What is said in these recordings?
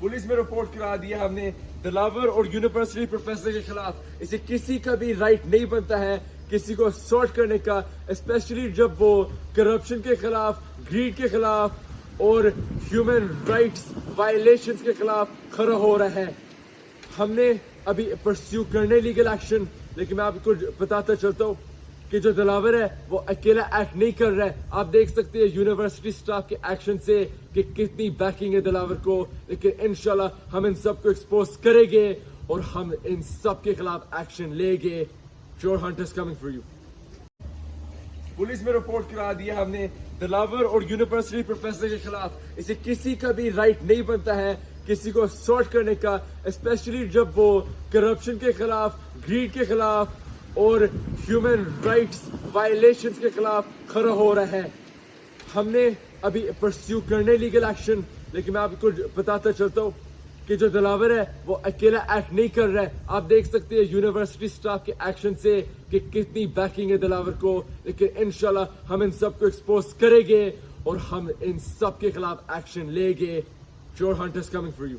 Police में report करा दिया हमने दिलावर और यूनिवर्सिटी प्रोफेसर के खिलाफ। इसे किसी का भी राइट नहीं बनता है किसी को सॉर्ट करने का, स्पेशली जब वो करप्शन के खिलाफ, ग्रीड के खिलाफ और ह्यूमन राइट्स वायलेशंस के खिलाफ खड़ा हो रहा है। हमने अभी परस्यू करने लीगल एक्शन, लेकिन मैं आपको बताता चलता हूँ कि जो दिलावर है वो अकेला एक्ट नहीं कर रहा है। आप देख सकते हैं यूनिवर्सिटी स्टाफ के एक्शन से कि कितनी बैकिंग है दिलावर को, लेकिन इंशाल्लाह हम इन सबको एक्सपोज करेंगे और हम इन सब के खिलाफ एक्शन लेंगे। चोर hunters coming for you. Police में रिपोर्ट करा दिया हमने दिलावर और यूनिवर्सिटी प्रोफेसर के खिलाफ। इसे किसी का भी राइट नहीं बनता है किसी को सॉर्ट करने का, स्पेशली जब वो करप्शन के खिलाफ, ग्रीड के खिलाफ और ह्यूमन राइट्स वायलेशंस के खिलाफ खड़ा हो रहा है। हमने अभी परस्यू करने लीगल एक्शन, लेकिन मैं आपको बताता चलता हूँ कि जो दिलावर है वो अकेला एक्ट नहीं कर रहा है। आप देख सकते हैं यूनिवर्सिटी स्टाफ के एक्शन से कि कितनी बैकिंग है दिलावर को, लेकिन इंशाल्लाह हम इन सबको एक्सपोज करेंगे और हम इन सब के खिलाफ एक्शन लेंगे। चोर hunters coming for you.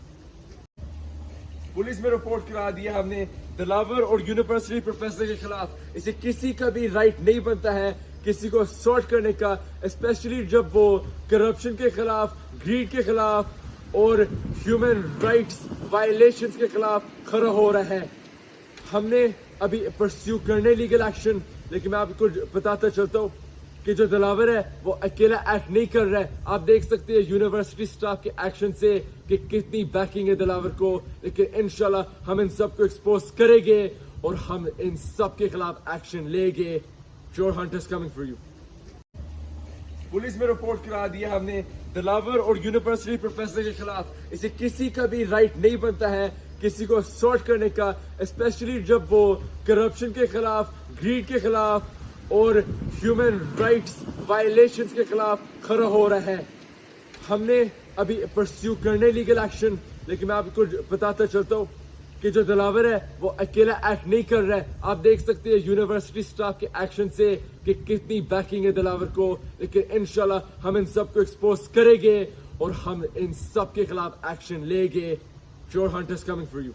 Police में रिपोर्ट करा दिया हमने दिलावर और यूनिवर्सिटी प्रोफेसर के खिलाफ। इसे किसी का भी राइट नहीं बनता है किसी को सॉर्ट करने का, स्पेशली जब वो करप्शन के खिलाफ, ग्रीड के खिलाफ और ह्यूमन राइट्स वायलेशंस के खिलाफ खड़ा हो रहा है। हमने अभी परस्यू करने लीगल एक्शन, लेकिन मैं आपको बताता चलता हूँ कि जो दिलावर है वो अकेला एक्ट नहीं कर रहा है। आप देख सकते हैं यूनिवर्सिटी स्टाफ के एक्शन से कि कितनी बैकिंग है दिलावर को, लेकिन इंशाल्लाह हम इन सबको एक्सपोज करेंगे और हम इन सब के खिलाफ एक्शन लेंगे। चोर hunters coming for you. Police में रिपोर्ट करा दिया हमने दिलावर और यूनिवर्सिटी प्रोफेसर के खिलाफ। इसे किसी का भी राइट नहीं बनता है किसी को सॉर्ट करने का, स्पेशली जब वो करप्शन के खिलाफ, ग्रीड के खिलाफ और ह्यूमन राइट्स वायलेशंस के खिलाफ खड़ा हो रहा है। हमने अभी परस्यू करने लीगल एक्शन, लेकिन मैं आपको बताता चलता हूँ कि जो दिलावर है वो अकेला एक्ट नहीं कर रहा है। आप देख सकते हैं यूनिवर्सिटी स्टाफ के एक्शन से कि कितनी बैकिंग है दिलावर को, लेकिन इंशाल्लाह हम इन सबको एक्सपोज करेंगे और हम इन सब के खिलाफ एक्शन लेंगे। चोर हंटर्स कमिंग फॉर यू।